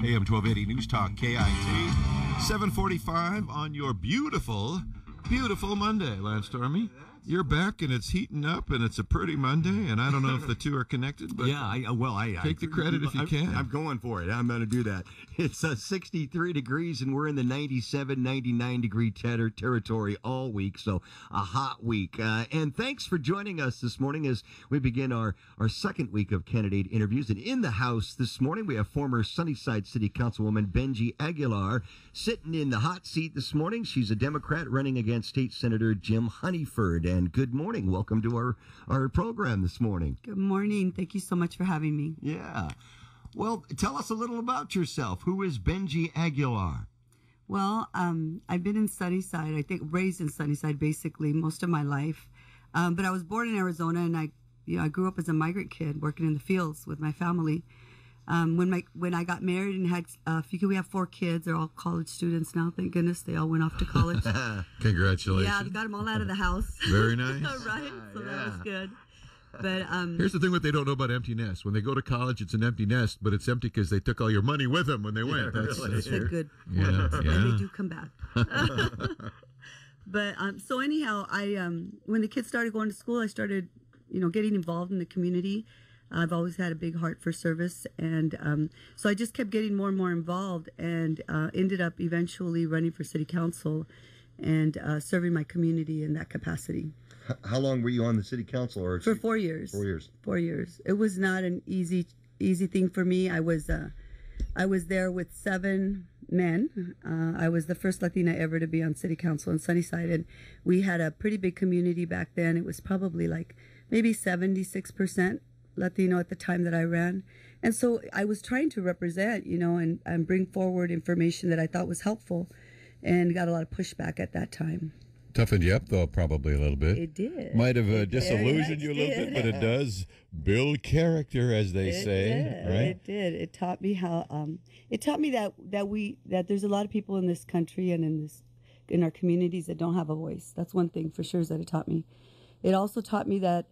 AM 1280 Newstalk KIT. 7:45 on your beautiful Monday, Lance Stormy. You're back, and it's heating up, and it's a pretty Monday, and I don't know if the two are connected, but I take the credit if you can. I'm going for it. I'm going to do that. It's 63 degrees, and we're in the 97, 99 degree territory all week, so a hot week. And thanks for joining us this morning as we begin our second week of candidate interviews. And in the house this morning, we have former Sunnyside City Councilwoman Bengie Aguilar sitting in the hot seat this morning. She's a Democrat running against State Senator Jim Honeyford. And good morning. Welcome to our program this morning. Good morning. Thank you so much for having me. Yeah. Well, tell us a little about yourself. Who is Bengie Aguilar? Well, I've been in Sunnyside, I think raised in Sunnyside basically most of my life. But I was born in Arizona, and I grew up as a migrant kid working in the fields with my family. When I got married and had we have 4 kids. They're all college students now. Thank goodness they all went off to college. Congratulations. Yeah, got them all out of the house. Very nice. Right, so that was good. But here's the thing: what they don't know about empty nests. When they go to college, it's an empty nest, but it's empty because they took all your money with them when they went. That's a good point. Yeah. And they do come back. But so anyhow, when the kids started going to school, I started getting involved in the community. I've always had a big heart for service, and so I just kept getting more and more involved, and ended up eventually running for city council and serving my community in that capacity. How long were you on the city council? For 4 years. 4 years. 4 years. It was not an easy thing for me. I was there with 7 men. I was the first Latina ever to be on city council in Sunnyside, and we had a pretty big community back then. It was probably like maybe 76% Latino at the time that I ran. And so I was trying to represent, and bring forward information that I thought was helpful, and got a lot of pushback at that time. Toughened you up, though, probably a little bit. It did. Might have disillusioned you a little bit, but it does build character, as they say, right? It did. It taught me how. It taught me that there's a lot of people in this country and in our communities that don't have a voice. That's one thing for sure that it taught me. It also taught me that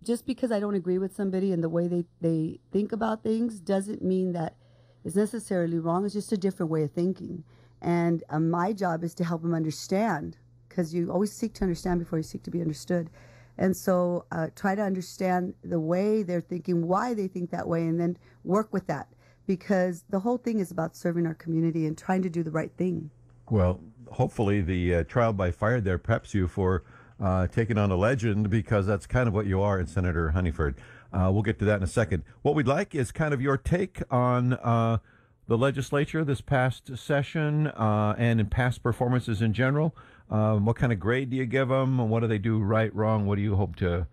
just because I don't agree with somebody and the way they think about things doesn't mean that it's necessarily wrong. It's just a different way of thinking. And my job is to help them understand, because you always seek to understand before you seek to be understood. And so try to understand the way they're thinking, why they think that way, and then work with that. Because the whole thing is about serving our community and trying to do the right thing. Well, hopefully the trial by fire there preps you for taking on a legend, because that's kind of what you are in Senator Honeyford. We'll get to that in a second. What we'd like is kind of your take on the legislature this past session and in past performances in general. What kind of grade do you give them? What do they do right, wrong? What do you hope to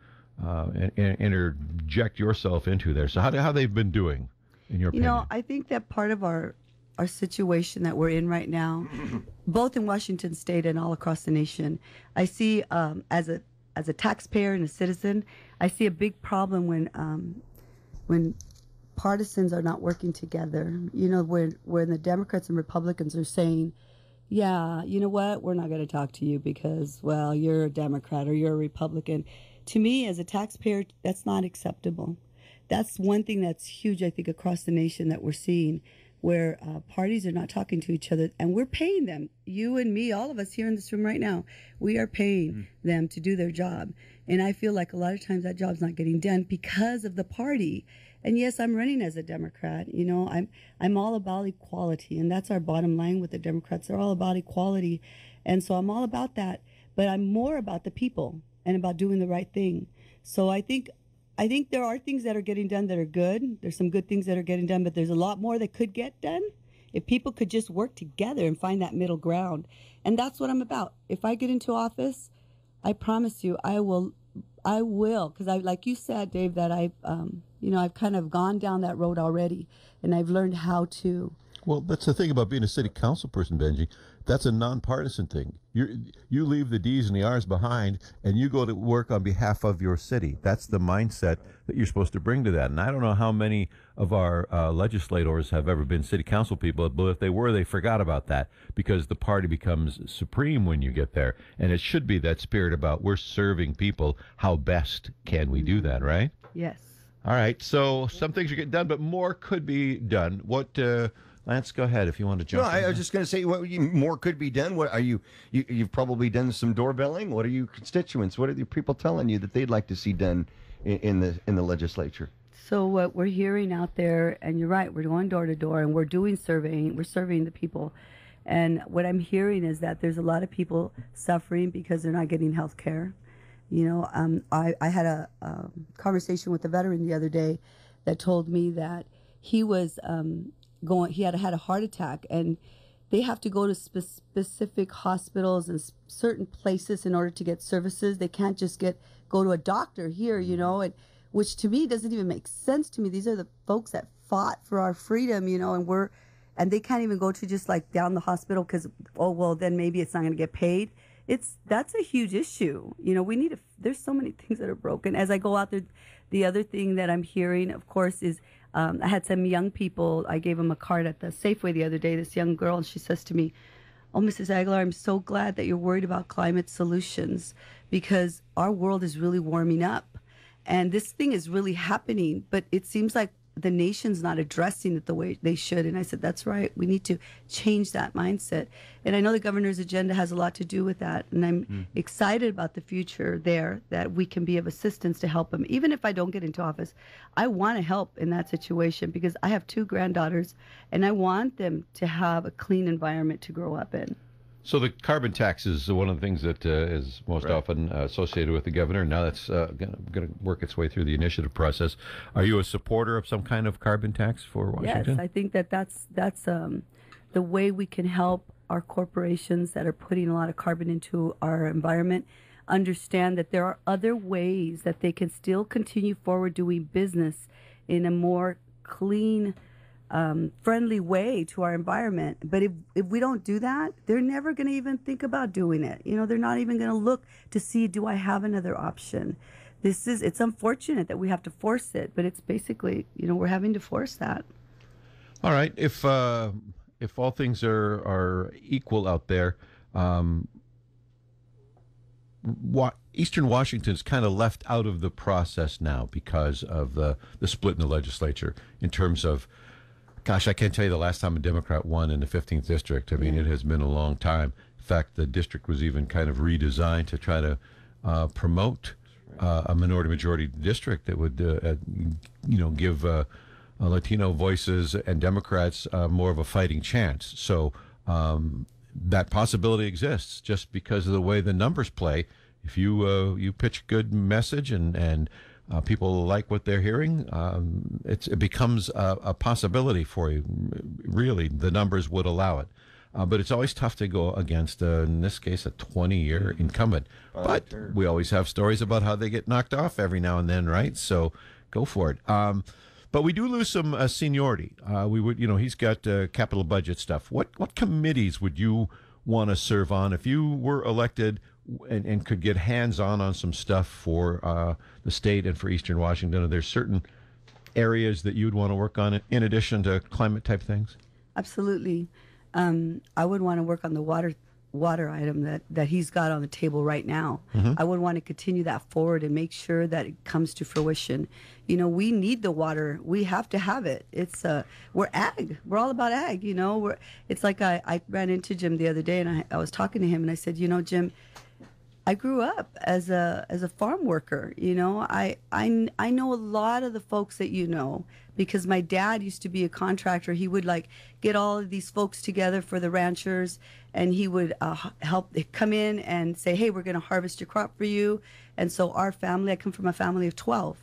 interject yourself into there? So how they've been doing, in your opinion? I think that part of our situation that we're in right now, both in Washington State and all across the nation, I see as a taxpayer and a citizen, I see a big problem when partisans are not working together. When the Democrats and Republicans are saying, yeah, you know what, we're not going to talk to you because, well, you're a Democrat or you're a Republican. To me, as a taxpayer, that's not acceptable. That's one thing that's huge, I think, across the nation that we're seeing, where parties are not talking to each other, and we're paying them. You and me, all of us here in this room right now, we are paying them to do their job. And I feel like a lot of times that job's not getting done because of the party. And yes, I'm running as a Democrat. I'm all about equality, and that's our bottom line with the Democrats. They're all about equality. And so I'm all about that, but I'm more about the people and about doing the right thing. So I think there are things that are getting done that are good. There's some good things that are getting done, but there's a lot more that could get done if people could just work together and find that middle ground. And that's what I'm about. If I get into office, I promise you, I will, because like you said, Dave, that I've kind of gone down that road already, and I've learned how to. Well, that's the thing about being a city council person, Bengie. That's a nonpartisan thing. You leave the D's and the R's behind, and you go to work on behalf of your city. That's the mindset that you're supposed to bring to that. And I don't know how many of our legislators have ever been city council people, but if they were, they forgot about that, because the party becomes supreme when you get there. And it should be that spirit about we're serving people. How best can we do that, right? Yes. All right. So some things are getting done, but more could be done. What, Lance, go ahead if you want to No, jump in. I was just going to say, more could be done. What are you've probably done some doorbelling. What are your constituents? What are the people telling you that they'd like to see done in the legislature? So what we're hearing out there, and you're right, we're going door to door and we're doing surveying. We're surveying the people. And what I'm hearing is that there's a lot of people suffering because they're not getting health care. I had a conversation with a veteran the other day that told me that he was he had a heart attack, and they have to go to specific hospitals and certain places in order to get services. They can't just go to a doctor here, and which to me doesn't even make sense to me. These are the folks that fought for our freedom, and they can't even go to just like down the hospital because, oh, well, then maybe it's not going to get paid. That's a huge issue. There's so many things that are broken. As I go out there, the other thing that I'm hearing, of course, is I had some young people. I gave them a card at the Safeway the other day, this young girl, and she says to me, "Oh, Mrs. Aguilar, I'm so glad that you're worried about climate solutions because our world is really warming up. And this thing is really happening, but it seems like the nation's not addressing it the way they should." And I said, that's right. We need to change that mindset. And I know the governor's agenda has a lot to do with that. And I'm excited about the future there, that we can be of assistance to help them. Even if I don't get into office, I want to help in that situation because I have 2 granddaughters and I want them to have a clean environment to grow up in. So the carbon tax is one of the things that is most often associated with the governor. Now that's going to work its way through the initiative process. Are you a supporter of some kind of carbon tax for Washington? Yes, I think that's the way we can help our corporations that are putting a lot of carbon into our environment understand that there are other ways that they can still continue forward doing business in a more clean, friendly way to our environment. But if we don't do that, they're never going to even think about doing it. They're not even going to look to see, do I have another option? It's unfortunate that we have to force it, but it's basically, we're having to force that. All right. If all things are equal out there, Eastern Washington's kind of left out of the process now because of the split in the legislature in terms of, gosh, I can't tell you the last time a Democrat won in the 15th district. I mean, it has been a long time. In fact, the district was even kind of redesigned to try to promote a minority-majority district that would, give Latino voices and Democrats more of a fighting chance. So that possibility exists just because of the way the numbers play. If you pitch a good message and people like what they're hearing, it becomes a possibility for you. Really, the numbers would allow it. But it's always tough to go against, in this case, a 20-year incumbent. But we always have stories about how they get knocked off every now and then, right? So go for it. But we do lose some seniority. He's got capital budget stuff. What committees would you want to serve on if you were elected and could get hands-on some stuff for the state and for Eastern Washington? Are there certain areas that you'd want to work on in addition to climate-type things? Absolutely. I would want to work on the water item that he's got on the table right now. I would want to continue that forward and make sure that it comes to fruition. We need the water. We have to have it. We're ag. We're all about ag. It's like I ran into Jim the other day and I was talking to him and I said, Jim, I grew up as a farm worker. I know a lot of the folks that because my dad used to be a contractor. He would get all of these folks together for the ranchers, and he would help come in and say, hey, we're going to harvest your crop for you. And so our family, I come from a family of 12.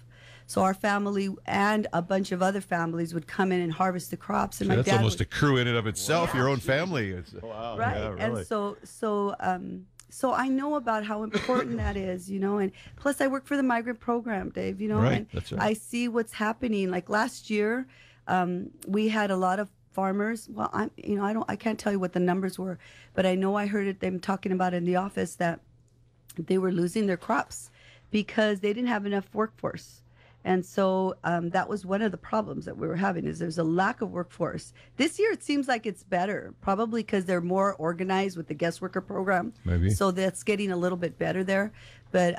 So our family and a bunch of other families would come in and harvest the crops. And so my that's dad almost a crew in and of itself, your own family. Wow. Right. Yeah, really. And so I know about how important that is, and plus I work for the migrant program, Dave, Right, and that's right. I see what's happening. Like last year, we had a lot of farmers. Well, I can't tell you what the numbers were, but I know I heard them talking about in the office that they were losing their crops because they didn't have enough workforce. And so that was one of the problems that we were having is there's a lack of workforce. This year, it seems like it's better, probably because they're more organized with the guest worker program. Maybe. So that's getting a little bit better there. But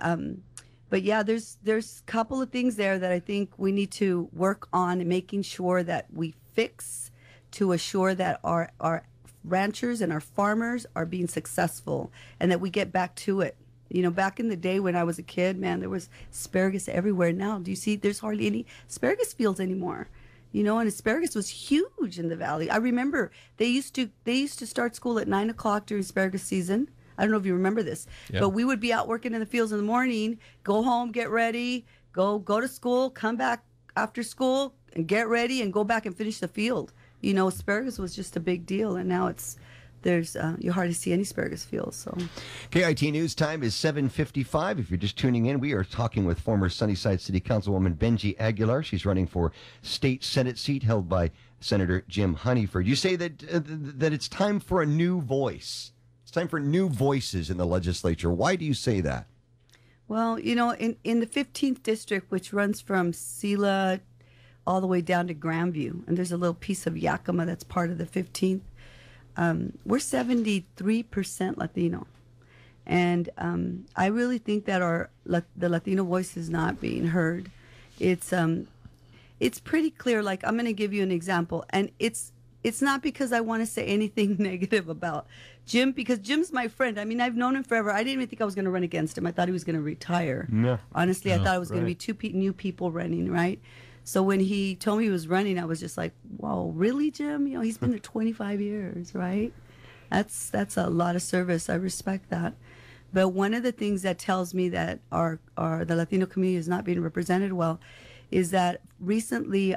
But yeah, there's a couple of things there that I think we need to work on, and making sure that we fix to assure that our ranchers and our farmers are being successful, and that we get back to it. You know, back in the day when I was a kid, man, there was asparagus everywhere. Now, do you see there's hardly any asparagus fields anymore? You know, and asparagus was huge in the valley. I remember they used to start school at 9 o'clock during asparagus season. I don't know if you remember this, but we would be out working in the fields in the morning, go home, get ready, go to school, come back after school and get ready and go back and finish the field. You know, asparagus was just a big deal, and now you hardly see any asparagus fields. So, KIT News Time is 7:55. If you're just tuning in, we are talking with former Sunnyside City Councilwoman Bengie Aguilar. She's running for state Senate seat held by Senator Jim Honeyford. You say that it's time for a new voice. It's time for new voices in the legislature. Why do you say that? Well, you know, in the 15th district, which runs from Sela all the way down to Grandview, and there's a little piece of Yakima that's part of the 15th. We're 73% Latino, and I really think that the Latino voice is not being heard. It's pretty clear. Like, I'm going to give you an example, and it's not because I want to say anything negative about Jim, because Jim's my friend. I mean, I've known him forever. I didn't even think I was going to run against him. I thought he was going to retire. No. Honestly, I thought it was going to be two new people running, right? So when he told me he was running, I was just like, whoa, really, Jim? You know, he's been there 25 years, right? That's a lot of service. I respect that. But one of the things that tells me that the Latino community is not being represented well is that recently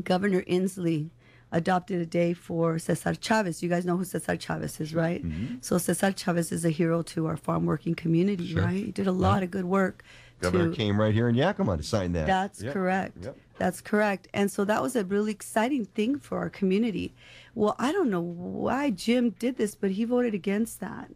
Governor Inslee adopted a day for Cesar Chavez. You guys know who Cesar Chavez is, right? Mm-hmm. So Cesar Chavez is a hero to our farm working community, right? He did a lot of good work. Governor came right here in Yakima to sign that. That's correct. Yep. That's correct. And so that was a really exciting thing for our community. Well, I don't know why Jim did this, but he voted against that.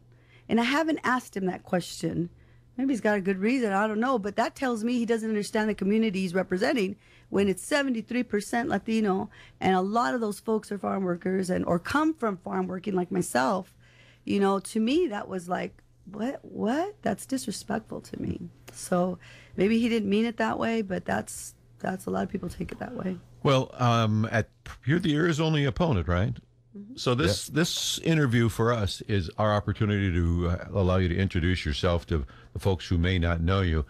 And I haven't asked him that question. Maybe he's got a good reason. I don't know. But that tells me he doesn't understand the community he's representing when it's 73% Latino, and a lot of those folks are farm workers or come from farm working like myself. You know, to me, that was like, what? That's disrespectful to me. So maybe he didn't mean it that way, but that's a lot of people take it that way. Well, you're the Arizona only opponent, right? Mm-hmm. So this interview for us is our opportunity to allow you to introduce yourself to the folks who may not know you.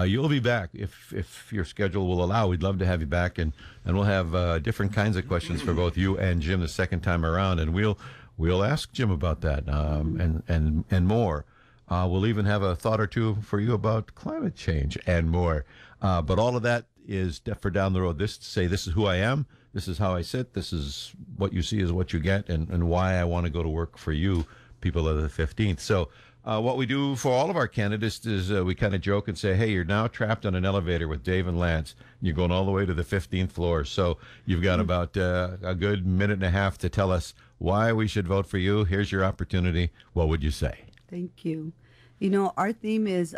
You'll be back if your schedule will allow. We'd love to have you back, and we'll have different kinds of questions for both you and Jim the second time around, and we'll ask Jim about that and more. We'll even have a thought or two for you about climate change and more. But all of that is for down the road. This is who I am. This is how I sit. This is what you see is what you get, and why I want to go to work for you, people of the 15th. So what we do for all of our candidates is we kind of joke and say, hey, you're now trapped on an elevator with Dave and Lance. You're going all the way to the 15th floor. So you've got about a good minute and a half to tell us why we should vote for you. Here's your opportunity. What would you say? Thank you. You know, our theme is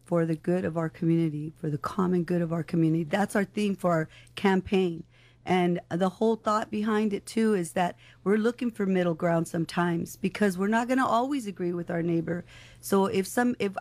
for the good of our community, for the common good of our community. That's our theme for our campaign. And the whole thought behind it, too, is that we're looking for middle ground sometimes, because we're not going to always agree with our neighbor. So if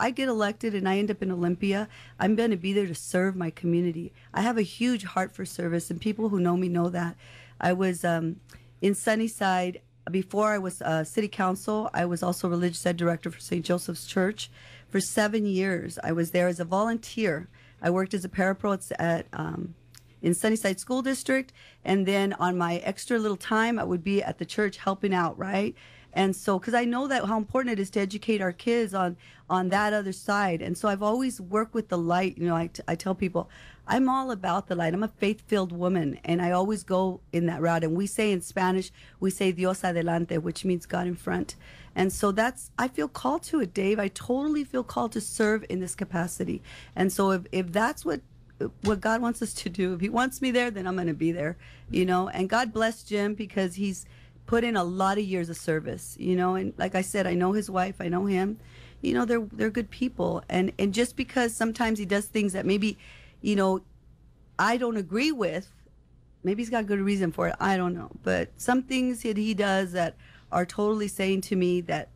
I get elected and I end up in Olympia, I'm going to be there to serve my community. I have a huge heart for service, and people who know me know that. I was in Sunnyside. Before I was city council, I was also religious ed director for St. Joseph's Church for 7 years. I was there as a volunteer. I worked as a parapro in Sunnyside School District, and then on my extra little time, I would be at the church helping out, right? And so, because I know that how important it is to educate our kids on that other side. And so I've always worked with the light. You know, I tell people, I'm all about the light. I'm a faith-filled woman, and I always go in that route. And we say in Spanish, we say Dios adelante, which means God in front. And so I feel called to it, Dave. I totally feel called to serve in this capacity. And so if that's what God wants us to do, if he wants me there, then I'm going to be there, you know. And God bless Jim, because he's put in a lot of years of service, you know. And like I said, I know his wife, I know him, you know, they're good people. And just because sometimes he does things that maybe, you know, I don't agree with, maybe he's got good reason for it, I don't know. But some things that he does that are totally saying to me that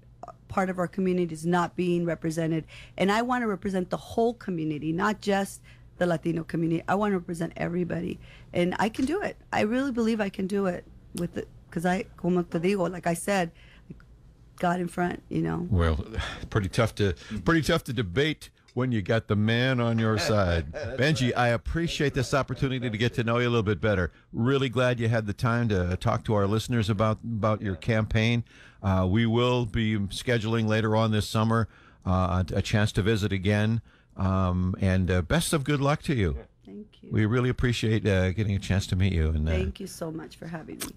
part of our community is not being represented. And I want to represent the whole community, not just the Latino community. I want to represent everybody. And I can do it. I really believe I can do it with it. Because como te digo, like I said, God in front, you know. Well, pretty tough to debate when you got the man on your side. Bengie, I appreciate this opportunity to get to know you a little bit better. Really glad you had the time to talk to our listeners about your campaign. We will be scheduling later on this summer a chance to visit again. And best of good luck to you. Thank you. We really appreciate getting a chance to meet you. And thank you so much for having me.